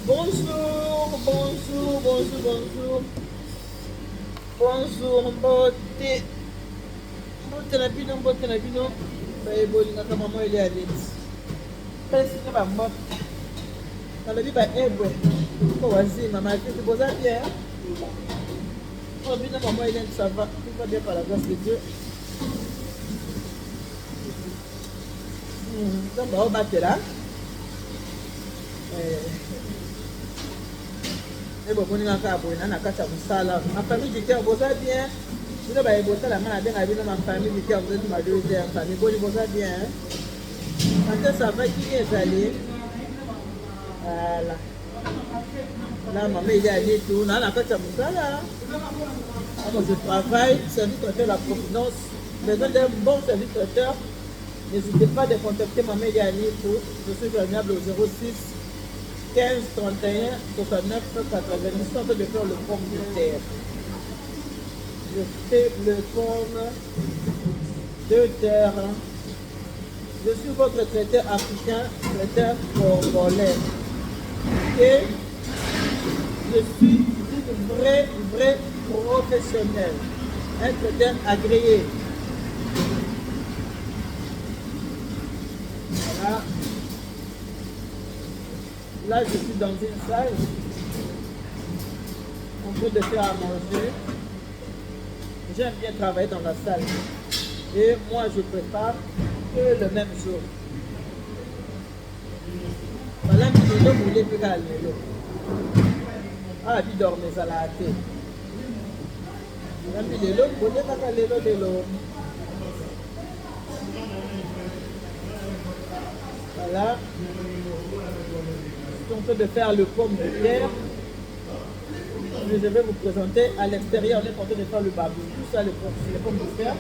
Bonjour, bonjour, bonjour, bonjour. Bonjour, mbote. Mbote na bino, mbote na bino. Bayebolinga maman ele ya neti. Pesika bambote. Nalobi baebwe. Ko wazima, matete boza bien. Oh, bino maman ele ça va. Tout va bien par la grâce de Dieu. Donc, on va battre là. Et bon, on a ma famille du cœur, vous êtes bien. Vous avez bossé la main à bien avec ma famille du cœur, vous êtes ma deuxième famille. Vous êtes bien. Quand ça va, qui est allé? Voilà. Là, maman, il est allé tout. On a la carte à Moussala. Alors, je travaille, service traiteur la Providence. Besoin d'un bon service traiteur. N'hésitez pas à contacter maman Eliani tout. Je suis joignable au 06 15 31 69 90 en train de faire le forme de terre. Je fais le forme de terre. Je suis votre traiteur africain, traiteur congolais. Et je suis une vraie professionnelle. Un traiteur agréé. Voilà. Là, je suis dans une salle en train de faire à manger. J'aime bien travailler dans la salle. Et moi, je prépare que le même jour. Voilà, je vous voulez plus calmer. Ah, il dort, mais à la tête. Voilà. Je suis en train de faire le pomme de terre. Je vais vous présenter à l'extérieur. On est en train de faire le babou. Tout ça, les pommes de terre.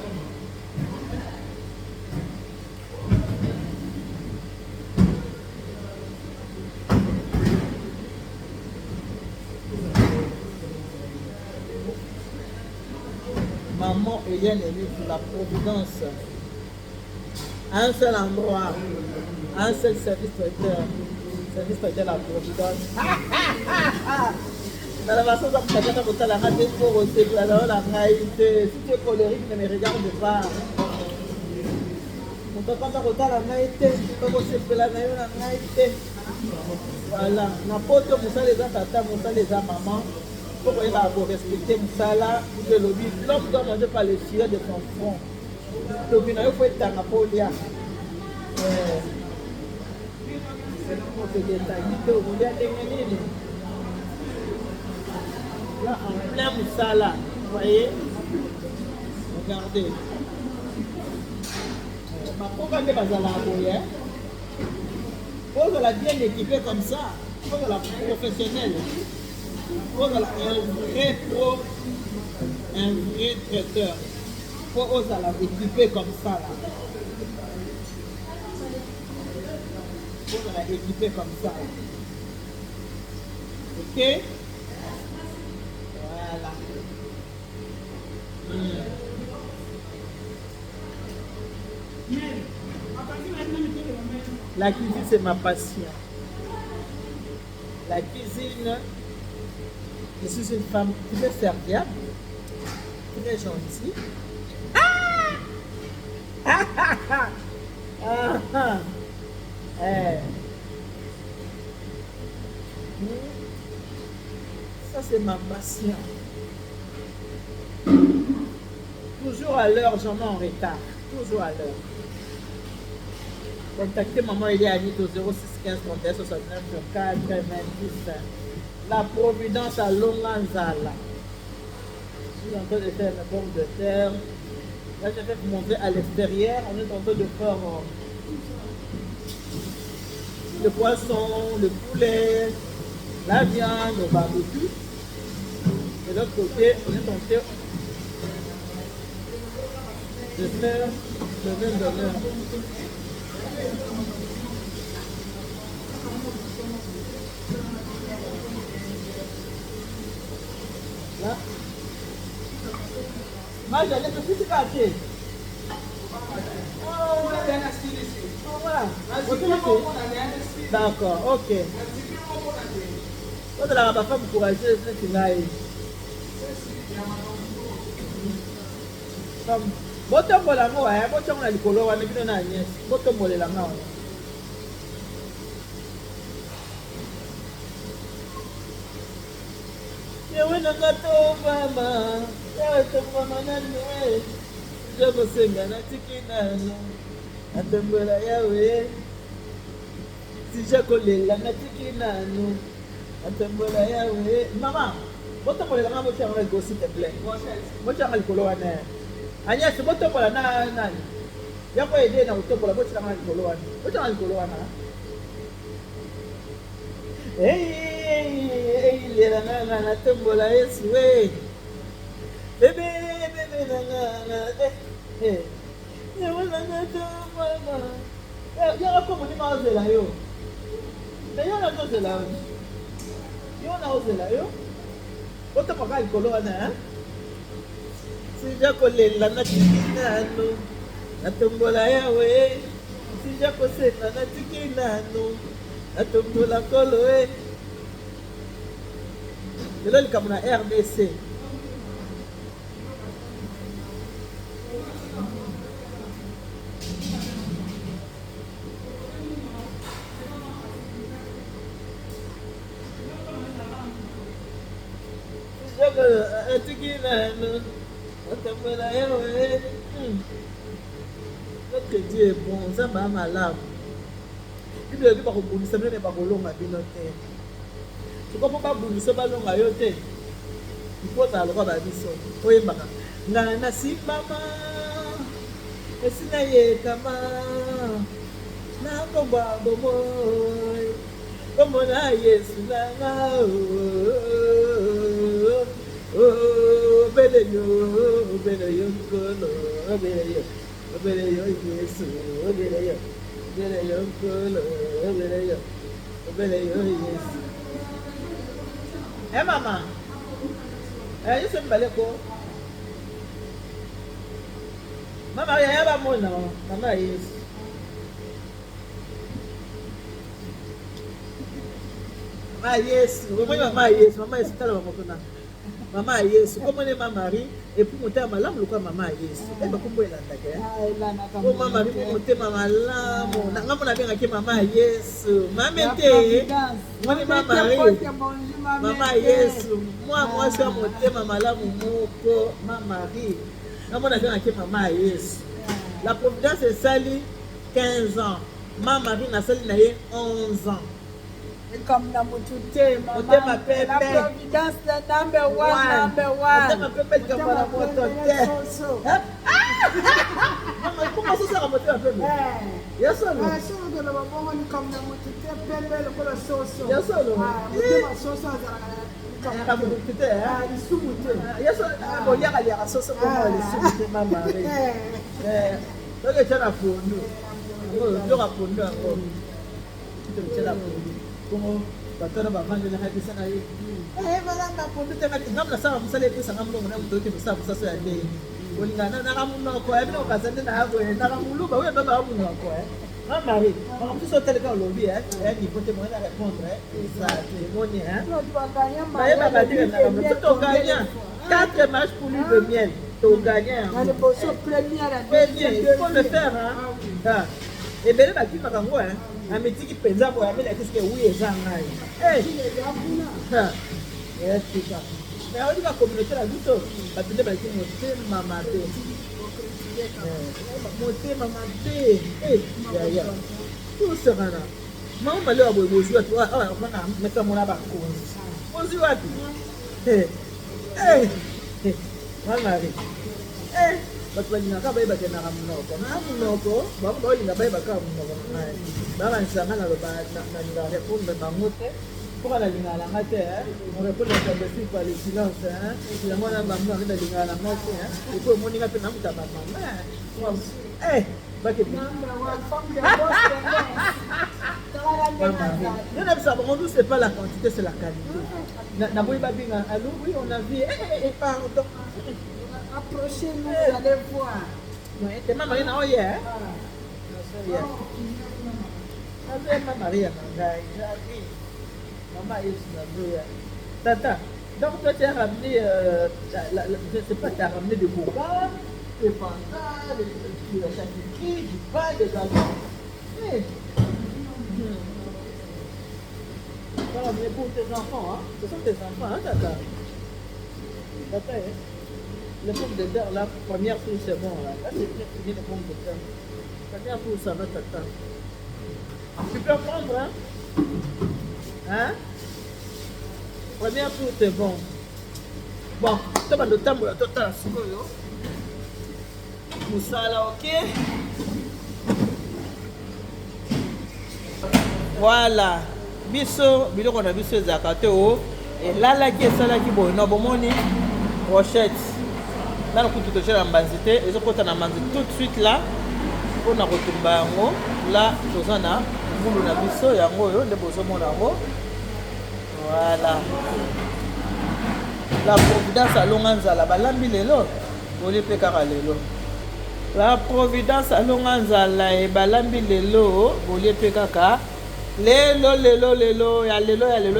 Maman Eliane est venue pour la Providence. Un seul endroit, un seul service traiteur. Service traiteur la Providence. Dans la façon dont tu as fait la radio pour aussi, la raïté. Si tu es colérique, ne me regarde pas. On peut pas faire la raïté, tu peux aussi faire la raïté. Voilà. N'importe où, ça les a tata, ça les a maman. Il faut respecter Moussala, le lobby. L'homme doit manger par les filets de son front. Le lobby, il faut être un apolia. Là, en plein Moussala, vous voyez? Regardez. Ma pauvre est faut la bien équipée comme ça. Faut la professionnelle. Faut la un vrai traiteur. Faut la équiper comme ça là. Faut la équiper comme ça. Ok? Voilà. La cuisine, c'est ma passion. La cuisine, je suis une femme très serviable, très gentille. Ça, c'est ma passion. Toujours à l'heure, j'en ai en retard. Toujours à l'heure. Contactez maman Eliani au 06 15 31 69 90. La Providence à Longanzala. Je suis en train de faire une pomme de terre. Là, je vais vous montrer à l'extérieur. On est en train de faire le poisson, le poulet, la viande, le barbecue. De l'autre côté, on est en train de faire le vin d'honneur. Là. Moi, j'allais te faire cacher. D'accord, ok. On a la femme courageuse, c'est là. Botombola ngo ya botombola likolo wana bino na Agnès botombolela nga wana yewe nanga to mama yewe to mama nani we jabo senga na tikinano atombola yawe tija kolela na tikinano atombola yawe mama botombolela nga botombola go s'il te plaît botombola likolo wana Agnès, botombola na nani? Yako ede na botombola botombola likolo wana. Botombola likolo wana. Lera na tombola Yesu we. Bebe na. Ya wala na tombola. Ya ko moni ma ozela yo. Na yo na ozela yo. Yo na ozela yo. Botombola likolo wana, Sija kolela na tikinano natombola yawe sija kosena na tikinano natombola kolo lelo likambo na RDC sija kolela tikinano Otambola yawe. Notre Dieu est bon, ça m'a malade. Il ne veut pas que ça ne pas longa binote. Tu comprends pas boulu ça ba longa yote. Il faut ta loi ba biso. Oyemba. Na si mama. Esina ye kama. Na komba bomoy. Como na Yesu na nga. Obeleyo kolo, obeleyo Yesu, obeleyo kolo, obeleyo Yesu. Mama, Yesu mbale ko. Mama ya ba mona, mama Yesu. Mama Yesu, mama Yesu tala mokona. Mama Yesu, comment est ma Marie et pour monter à ma lame, le quoi Mama Yesu. Eh ben comment elle a attaqué? Oh Mama Marie pour monter ma lame, n'a pas bien avec Mama Yesu. Maman t'es, moi les Mama Marie, Mama Yesu. Moi c'est monter ma lame moko Mama Marie. N'a pas bien avec Mama Yesu. La providence est salie 15 ans. Mama Marie n'a sali naïe 11 ans. Comme na mutute mama la providence the number one mama pepe kama la moto te mama comment ça sera moto pepe yeso no so de la bongo ni comme na mutute pepe le kola soso yeso no mutema soso za kama mutute ni sumute yeso bo ya soso ko le sumute mama donc tena pondu ndo ka pondu ngo tena pondu como batara bavanje na hadi sana hii bala mapundu tena ngamla sawa msale pesa ngamlo ngana mtoke pesa sasa ya dei ulingana na kamuno ko ebino kasende na hapo na kamuluba wewe baba wangu wako mama hii mama mtoto teleka ulobi ni pote mwana répondre ça témoigner mais baba dire na mtoto gagner 4 matchs pour lui de miel to gagner na le bosso première il faut le faire hein et bien là qui m'a envoyé ametiki penza boya mele kiske oui ezanga yes tika mais on dit la communauté la biso batende ba ki motema mabe motema mabe ya tout sera là mama male wa boy bozi watu wana meka mona ba konzi bozi watu mama ri batu balingaka bayebake na munoko na munoko bango baolinga bayebaka munoko ngai bakanisanga nalinga répondre bango te mpoka nalingaka nanga te orépondre tendesi par le silence yango na bango ange nalingaka nanga te epo emoninga mpe namuta bamama bakebi yo na biso bango nous c'est pas la quantité c'est la qualité naboyi babinga allo oui on a vu pardon approchez-nous, vous allez voir. T'es ma Marie, non, hier. Ma Marie, maman est Tata, donc toi tu as ramené, je ne sais pas, tu as ramené des coca, des fanta, des charcuteries, du pain, des gâteaux. Hey. Tu as ramené pour tes enfants, hein? Ce sont tes enfants, hein, Tata? Tata, hein? Les pommes de terre, la première tour, c'est bon, là. Là, c'est bien fini, les pommes de terre. Première tour, ça va, Tata. Tu peux prendre, hein? Hein? Première tour, c'est bon. Bon, tu vas le temps pour la totale. Moussala, ok? Voilà. Biso, biloko na biso ezaka te o. Elalaki esalaki boye na bomoni rochette. Là, nous pouvons toucher la banzité. Et je peux t'en manger tout de suite là. Pour nous retomber en haut. Là, nous avons boulot na biso yango yo, nde bozomo nango. Voilà. La providence alonga nzala balambi lelo. Boli pe kaka lelo. La providence alonga nzala e balambi lelo, boli pe kaka. Lelo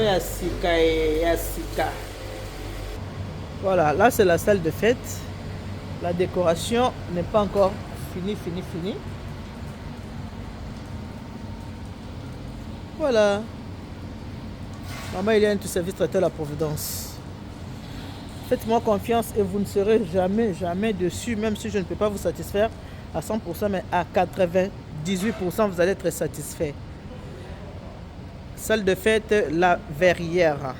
ya sika ya sika. Voilà, là c'est la salle de fête. La décoration n'est pas encore finie. Voilà. Maman, il y a un tout service traiteur la Providence. Faites-moi confiance et vous ne serez jamais dessus, même si je ne peux pas vous satisfaire à 100%, mais à 98%, vous allez être satisfait. Salle de fête, la Verrière.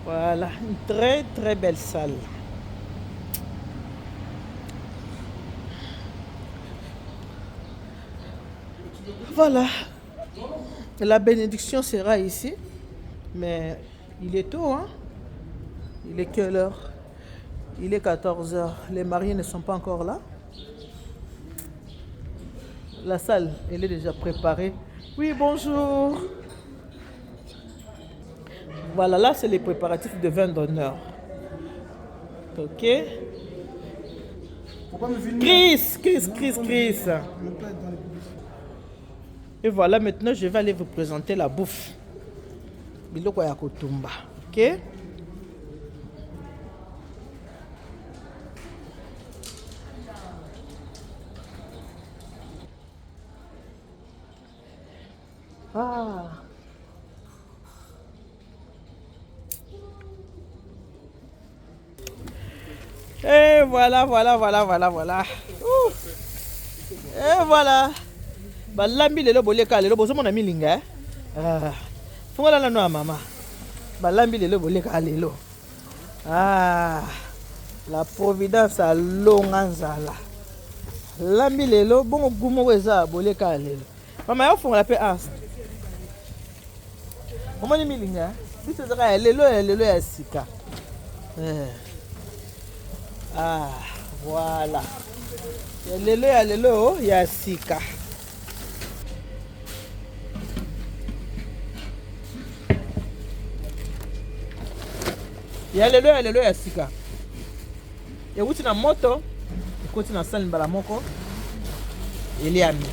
Voilà, une très belle salle. Voilà, la bénédiction sera ici, mais il est tôt, hein? Il est quelle heure? Il est 14h, les mariés ne sont pas encore là. La salle, elle est déjà préparée. Oui, bonjour. Voilà, là c'est les préparatifs de vin d'honneur. Ok. Chris. Et voilà, maintenant je vais aller vous présenter la bouffe. Biloko ya kotumba. Ok. Ah. Et voilà. Et voilà. Balambi lelo boleka lelo bozo mona milinga. Fungola na no mama. Balambi lelo boleka lelo. Ah. La providence a longa nzala. Lambi lelo bongo gumo weza boleka lelo. Mama yo fungola pe as. Omoni milinga. Biso zaka lelo ya sika. Ah, voilà. Lelo ya sika. Lelo ya sika. Et wuti na moto, ikoti na salle mbala moko. Eliami.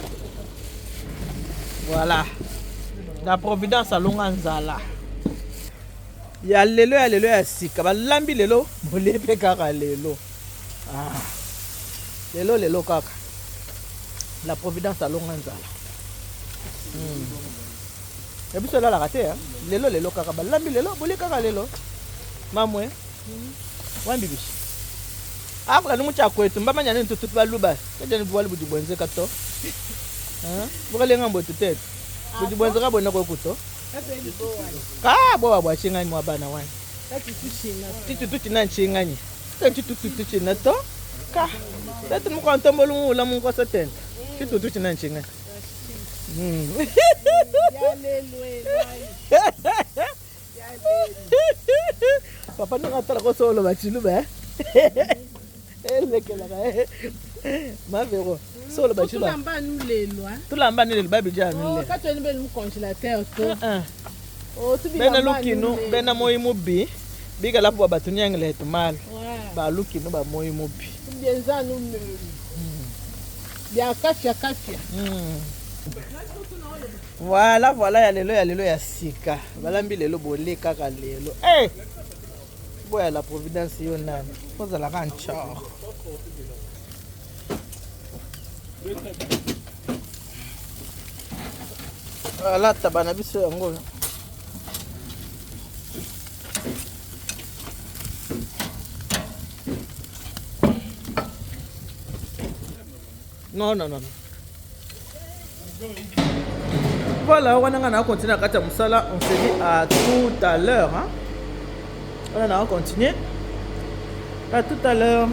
Voilà. La providence a longa nzala. Ya lelo ya sika. Balambi lelo, bolepe kaka lelo. Ah. Lelo kaka. La providence a longa nzala. Et puis cela la raté, hein. Lelo kaka. Balambi lelo, bolepe kaka lelo. Mamwe. Wambibi. Après nous t'a kwetu mbama nyane ntutu baluba. Kaje ni bwali budi bwenze kato. Hein? Bukale ngambo tutete. Budi bwenze ka bona kokuto. Ka bo wa chinga ni mwabana wani. Titu china chinganye. Titu china to. Ka. Tatu mu kwanta mbolu la mu kwasa tente. Titu china chinganye. Papa no atala ko solo bachilu ba. Ma vero solo bachilu. Tulamba ni lelo babi jana lelo. Ka to ni be mu congélateur to. Bena lukino, bena moyi mubi. Biga lapo batuni yangle etumal. Ba lukino ba moyi mubi. Bienza no lelo. Ya katia katia. Voilà, ya lelo ya sika. Balambi lelo bolé kaka lelo. Boya la providence yo nani. Poza la ranchor. Voilà, tabana biso yango. Non. Voilà, on va continuer à faire ça. On se dit à tout à l'heure. Hein? On va continuer. À tout à l'heure.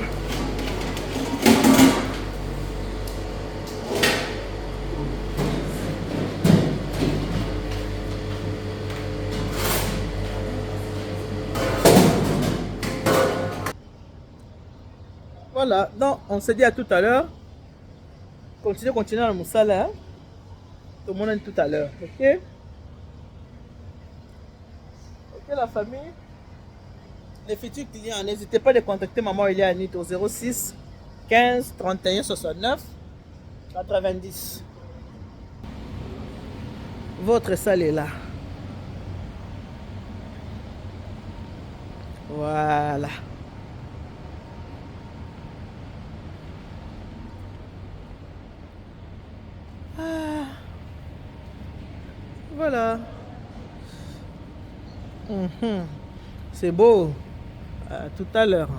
Voilà, donc on se dit à tout à l'heure. Continuez à le salaire. Tout le monde tout à l'heure, ok? Ok la famille. Les futurs clients, n'hésitez pas à contacter maman Elianit au 06 15 31 69 90. Votre salle est là. Voilà. Voilà. C'est beau. À tout à l'heure.